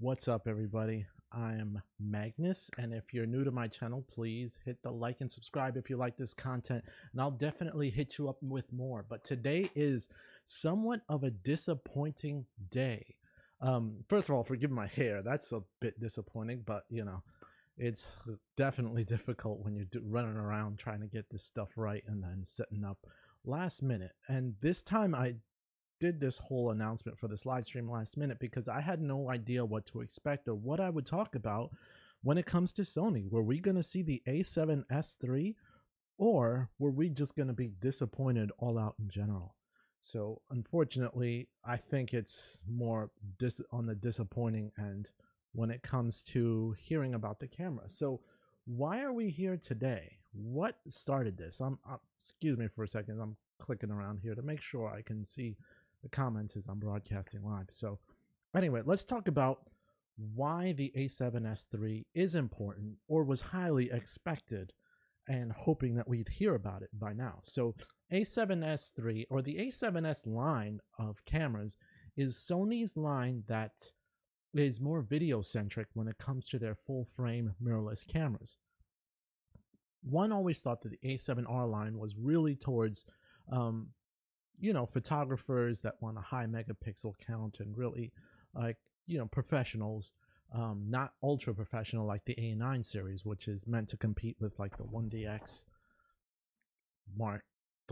What's up, everybody? I'm Magnus, and if you're new to my channel, please hit the like and subscribe if you like this content, and I'll definitely hit you up with more. But today is somewhat of a disappointing day. First of all, forgive my hair. That's a bit disappointing, but it's definitely difficult when you're running around trying to get this stuff right and then setting up last minute. And this time I did this whole announcement for this live stream last minute because I had no idea what to expect or what I would talk about when it comes to Sony. Were we going to see the A7S III, or were we just going to be disappointed all out in general? So unfortunately, I think it's more on the disappointing end when it comes to hearing about the camera. So why are we here today? What started this? Excuse me for a second. I'm clicking around here to make sure I can see the comments as I'm broadcasting live. So anyway, let's talk about why the A7S III is important or was highly expected and hoping that we'd hear about it by now. So A7S III, or the A7S line of cameras, is Sony's line that is more video centric when it comes to their full frame mirrorless cameras. One always thought that the A7R line was really towards photographers that want a high megapixel count and really professionals, not ultra professional like the A9 series, which is meant to compete with like the 1DX Mark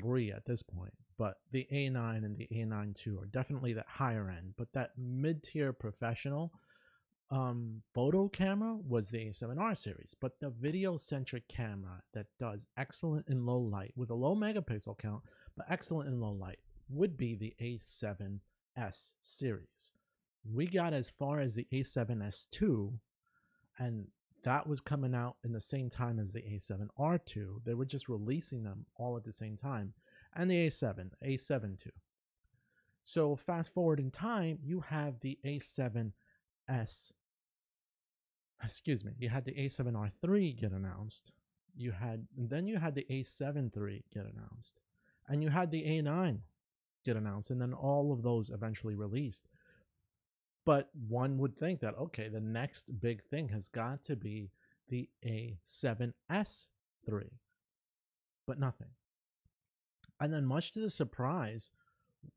III at this point. But the A9 and the A9 II are definitely that higher end, but that mid-tier professional photo camera was the A7R series. But the video centric camera that does excellent in low light with a low megapixel count but excellent in low light would be the A7S series. We got as far as the A7S II, and that was coming out in the same time as the A7R II. They were just releasing them all at the same time, and the A7 II. So fast forward in time, you have the A7S. You had the A7R III get announced. Then you had the A7 III get announced, and you had the A9 get announced, and then all of those eventually released. But one would think that, okay, the next big thing has got to be the A7S III, but nothing. And then, much to the surprise,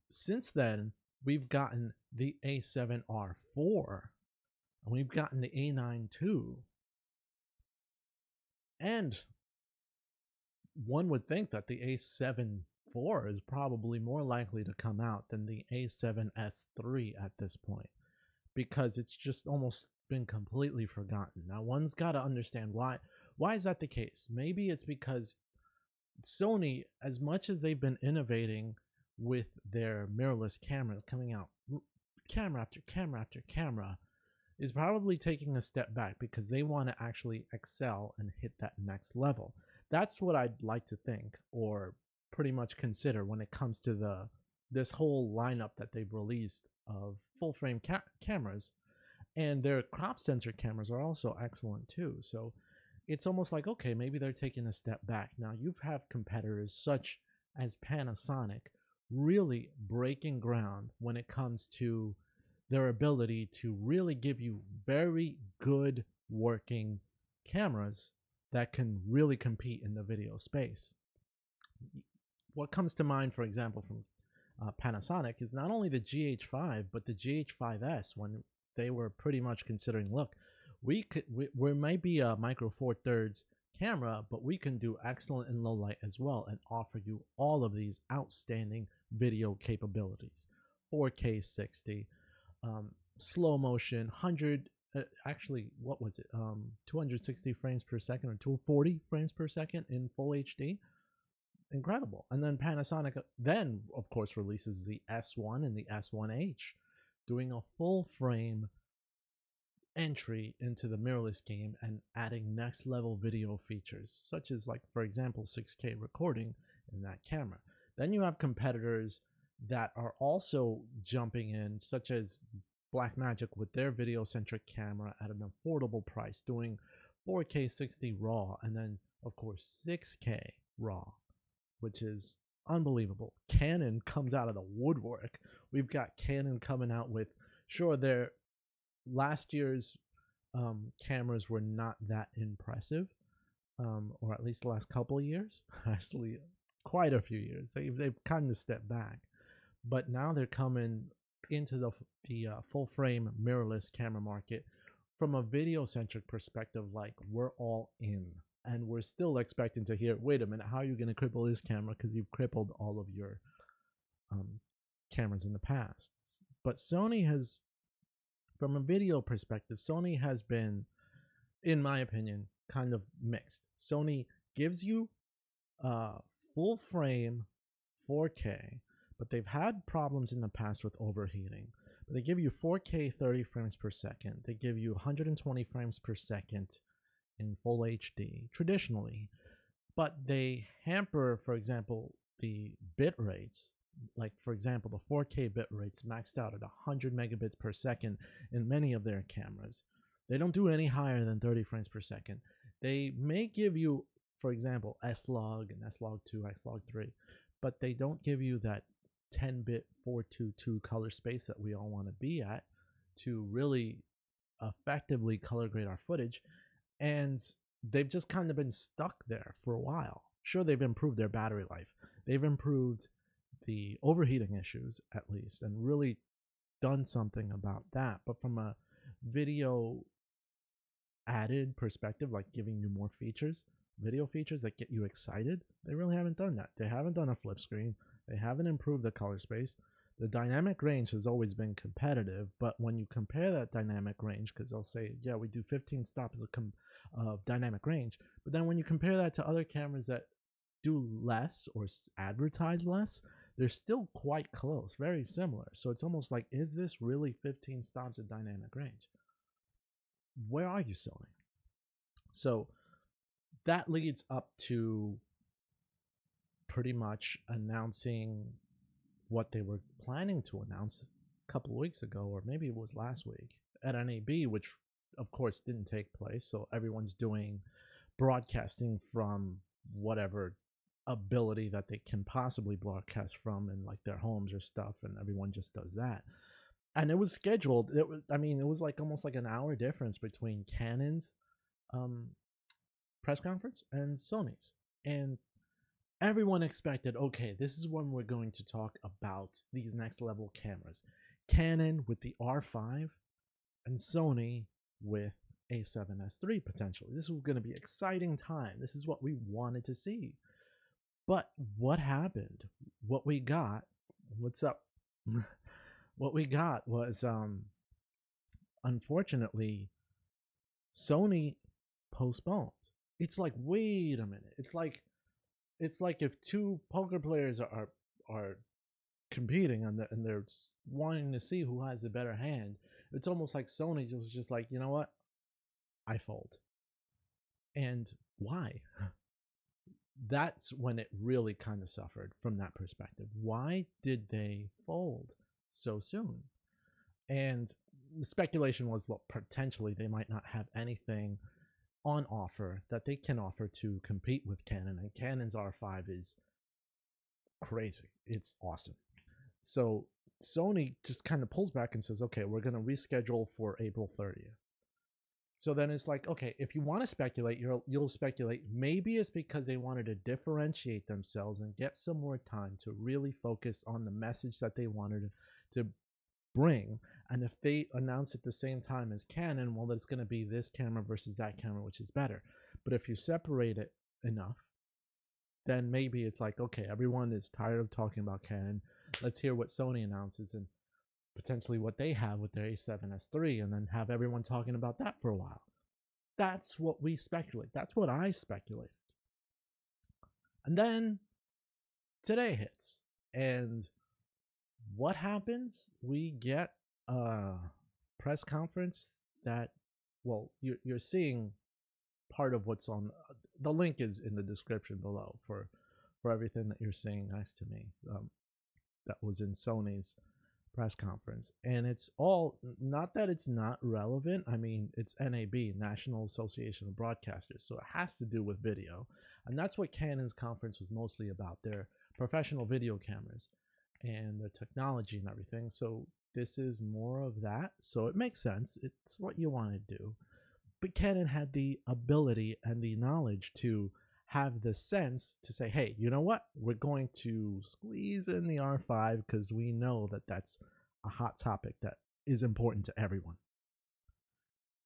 since then, we've gotten the A7R4, and we've gotten the A9 II. And one would think that the A7 IV is probably more likely to come out than the A7S III at this point, because it's just almost been completely forgotten. Now, one's got to understand why. Why is that the case? Maybe it's because Sony, as much as they've been innovating with their mirrorless cameras, coming out camera after camera after camera, is probably taking a step back because they want to actually excel and hit that next level. That's what I'd like to think, or pretty much consider, when it comes to this whole lineup that they've released of full frame cameras. And their crop sensor cameras are also excellent too. So it's almost like, okay, maybe they're taking a step back. Now you have competitors such as Panasonic really breaking ground when it comes to their ability to really give you very good working cameras that can really compete in the video space. What comes to mind, for example, from Panasonic is not only the GH5 but the GH5S, when they were pretty much considering, look, we might be a micro four thirds camera, but we can do excellent in low light as well and offer you all of these outstanding video capabilities. 4K 60, slow motion, 100, actually, what was it? 260 frames per second or 240 frames per second in full HD. Incredible. And then Panasonic then, of course, releases the S1 and the S1H, doing a full frame entry into the mirrorless game and adding next level video features, such as, like, for example, 6K recording in that camera. Then you have competitors that are also jumping in, such as Blackmagic with their video centric camera at an affordable price, doing 4K 60 RAW, and then of course 6K RAW, which is unbelievable. Canon comes out of the woodwork. We've got Canon coming out with, sure, they're last year's cameras were not that impressive, or at least the last couple of years. Actually, quite a few years. They've kind of stepped back, but now they're coming into the full frame mirrorless camera market from a video centric perspective. Like, we're all in, and we're still expecting to hear, wait a minute, how are you going to cripple this camera because you've crippled all of your um, cameras in the past. But Sony has, from a video perspective, Sony has been, in my opinion, kind of mixed. Sony gives you full frame 4K, but they've had problems in the past with overheating. But they give you 4K 30 frames per second. They give you 120 frames per second in full HD traditionally, but they hamper, for example, the bit rates. Like, for example, the 4K bit rates maxed out at 100 megabits per second in many of their cameras. They don't do any higher than 30 frames per second. They may give you, for example, S-Log and S-Log2, S-Log3, but they don't give you that 10-bit 422 color space that we all want to be at to really effectively color grade our footage. And they've just kind of been stuck there for a while. Sure, they've improved their battery life. They've improved the overheating issues, at least, and really done something about that. But from a video added perspective, like giving you more features, video features that get you excited, they really haven't done that. They haven't done a flip screen. They haven't improved the color space. The dynamic range has always been competitive, but when you compare that dynamic range, because they'll say, yeah, we do 15 stops of dynamic range, but then when you compare that to other cameras that do less or advertise less, they're still quite close, very similar. So it's almost like, is this really 15 stops of dynamic range? Where are you, Sony? So that leads up to pretty much announcing what they were planning to announce a couple of weeks ago, or maybe it was last week at NAB, which of course didn't take place. So everyone's doing broadcasting from whatever ability that they can possibly broadcast from in like their homes or stuff, and everyone just does that. And it was scheduled. It was like almost like an hour difference between Canon's press conference and Sony's, and everyone expected, okay, this is when we're going to talk about these next level cameras. Canon with the R5 and Sony with A7S III potentially. This was going to be exciting time. This is what we wanted to see. But what happened? What we got, what's up? What we got was, unfortunately, Sony postponed. It's like, wait a minute. It's like if two poker players are competing and they're wanting to see who has a better hand. It's almost like Sony was just like, you know what, I fold. And why? That's when it really kind of suffered from that perspective. Why did they fold so soon? And the speculation was, well, potentially they might not have anything on offer that they can offer to compete with Canon, and Canon's R5 is crazy. It's awesome. So Sony just kind of pulls back and says, okay, we're going to reschedule for April 30th. So then it's like, okay, if you want to speculate, you'll speculate. Maybe it's because they wanted to differentiate themselves and get some more time to really focus on the message that they wanted to bring. And if they announce at the same time as Canon, well, it's going to be this camera versus that camera, which is better. But if you separate it enough, then maybe it's like, okay, everyone is tired of talking about Canon. Let's hear what Sony announces and potentially what they have with their A7S III, and then have everyone talking about that for a while. That's what we speculate. That's what I speculated. And then today hits, and what happens? We get a press conference that, well, you're seeing part of what's on. The link is in the description below for everything that you're seeing next to me. That was in Sony's press conference, and it's all, not that it's not relevant. I mean, it's NAB, National Association of Broadcasters, so it has to do with video, and that's what Canon's conference was mostly about, their professional video cameras and the technology and everything. So this is more of that, so it makes sense. It's what you want to do. But Canon had the ability and the knowledge to have the sense to say, hey, you know what? We're going to squeeze in the R5 because we know that that's a hot topic that is important to everyone.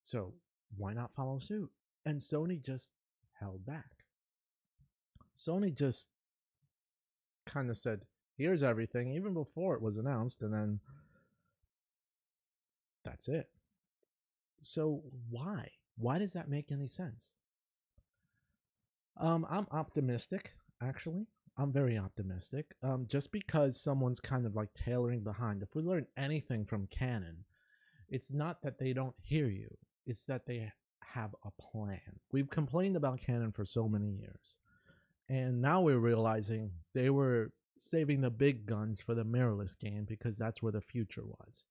So why not follow suit? And Sony just held back. Sony just kind of said, here's everything, even before it was announced, and then that's it. So why? Why does that make any sense? I'm optimistic, actually. I'm very optimistic. Just because someone's kind of like tailoring behind. If we learn anything from Canon, it's not that they don't hear you. It's that they have a plan. We've complained about Canon for so many years. And now we're realizing they were saving the big guns for the mirrorless game because that's where the future was.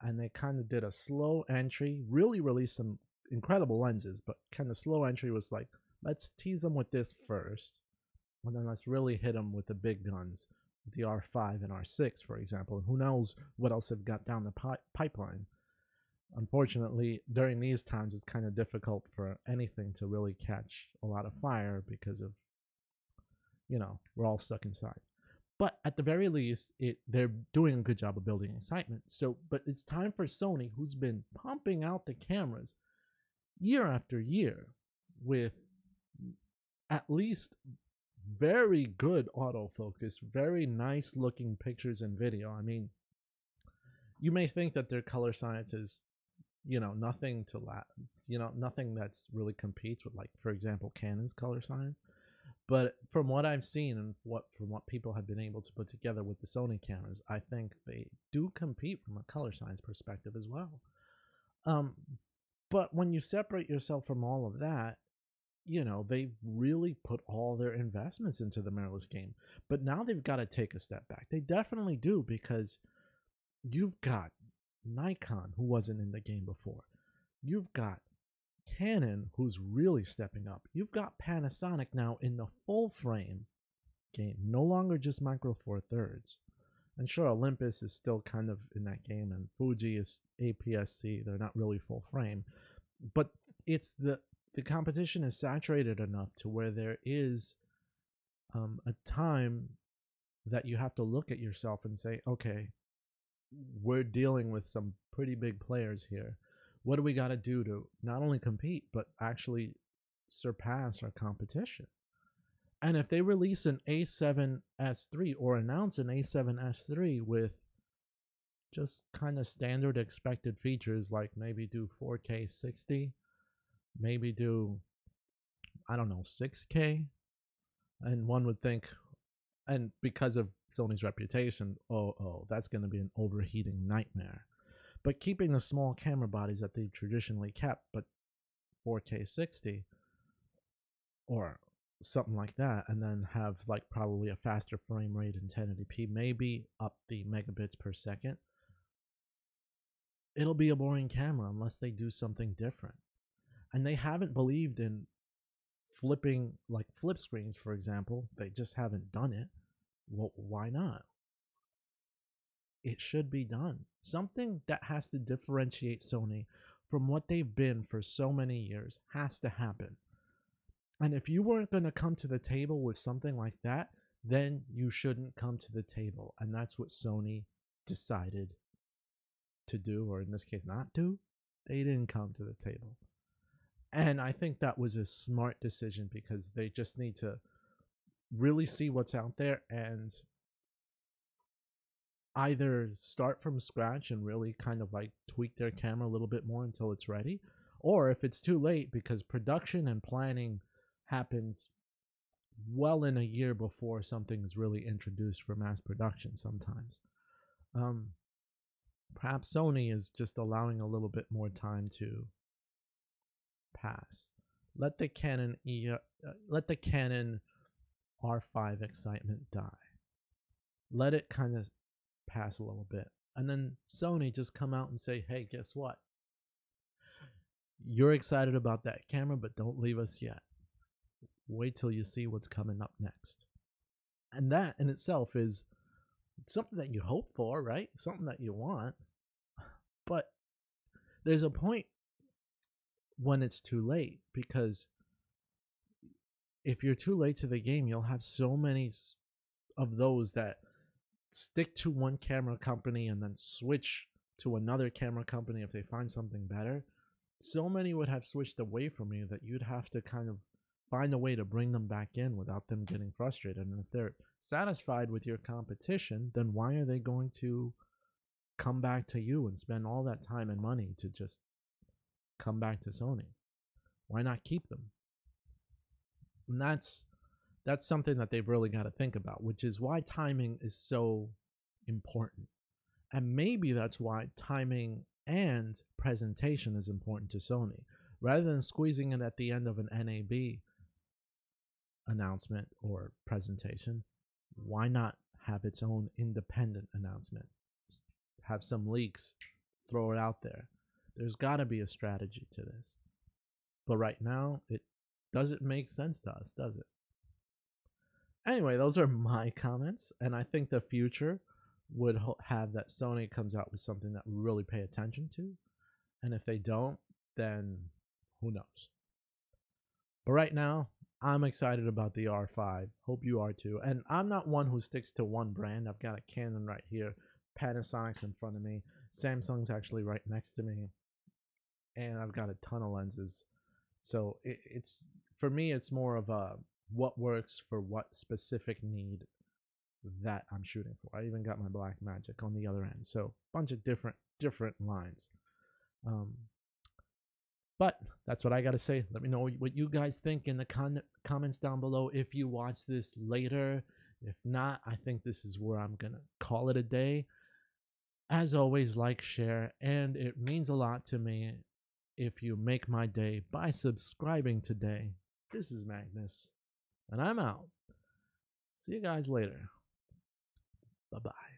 And they kind of did a slow entry, really released some incredible lenses, but kind of slow entry was like, let's tease them with this first, and then let's really hit them with the big guns, the R5 and R6, for example. And who knows what else they've got down the pipeline. Unfortunately, during these times, it's kind of difficult for anything to really catch a lot of fire because of, we're all stuck inside. But at the very least, they're doing a good job of building excitement. So, but it's time for Sony, who's been pumping out the cameras year after year with at least very good autofocus, very nice looking pictures and video. I mean, you may think that their color science is, nothing to nothing that's really competes with, like, for example, Canon's color science. But from what I've seen and from what people have been able to put together with the Sony cameras, I think they do compete from a color science perspective as well. But when you separate yourself from all of that, they've really put all their investments into the mirrorless game. But now they've got to take a step back. They definitely do, because you've got Nikon, who wasn't in the game before. You've got Canon, who's really stepping up. You've got Panasonic now in the full frame game, no longer just micro four thirds. And sure, Olympus is still kind of in that game, and Fuji is APS-C. They're not really full frame, but it's the competition is saturated enough to where there is a time that you have to look at yourself and say, okay, we're dealing with some pretty big players here. What do we got to do to not only compete, but actually surpass our competition? And if they release an A7S III or announce an A7S III with just kind of standard expected features, like maybe do 4K 60, maybe do, I don't know, 6K, and one would think, and because of Sony's reputation, that's going to be an overheating nightmare. But keeping the small camera bodies that they've traditionally kept, but 4K 60 or something like that, and then have like probably a faster frame rate in 1080p, maybe up the megabits per second, it'll be a boring camera unless they do something different. And they haven't believed in flipping, like flip screens, for example. They just haven't done it. Well, why not? It should be done. Something that has to differentiate Sony from what they've been for so many years has to happen. And if you weren't going to come to the table with something like that, then you shouldn't come to the table. And that's what Sony decided to do, or in this case, not do. They didn't come to the table. And I think that was a smart decision, because they just need to really see what's out there and either start from scratch and really kind of like tweak their camera a little bit more until it's ready, or if it's too late, because production and planning happens well in a year before something is really introduced for mass production sometimes. Perhaps Sony is just allowing a little bit more time to pass. Let the Canon R5 excitement die. Let it kind of pass a little bit, and then Sony just come out and say, hey, guess what? You're excited about that camera, but don't leave us yet. Wait till you see what's coming up next. And that in itself is something that you hope for, right? Something that you want. But there's a point when it's too late, because if you're too late to the game, you'll have so many of those that stick to one camera company and then switch to another camera company if they find something better. So many would have switched away from you that you'd have to kind of find a way to bring them back in without them getting frustrated. And if they're satisfied with your competition, then why are they going to come back to you and spend all that time and money to just come back to Sony? Why not keep them? And that's something that they've really got to think about, which is why timing is so important. And maybe that's why timing and presentation is important to Sony. Rather than squeezing it at the end of an NAB announcement or presentation, why not have its own independent announcement? Have some leaks, throw it out there. There's got to be a strategy to this. But right now, it doesn't make sense to us, does it? Anyway, those are my comments, and I think the future would have that Sony comes out with something that we really pay attention to, and if they don't, then who knows. But right now, I'm excited about the R5. Hope you are too. And I'm not one who sticks to one brand. I've got a Canon right here, Panasonic's in front of me, Samsung's actually right next to me, and I've got a ton of lenses. So it's for me, it's more of a what works for what specific need that I'm shooting for. I even got my Blackmagic on the other end, so a bunch of different lines. But that's what I got to say. Let me know what you guys think in the comments down below if you watch this later. If not, I think this is where I'm going to call it a day. As always, like, share, and it means a lot to me if you make my day by subscribing today. This is Magnus, and I'm out. See you guys later. Bye-bye.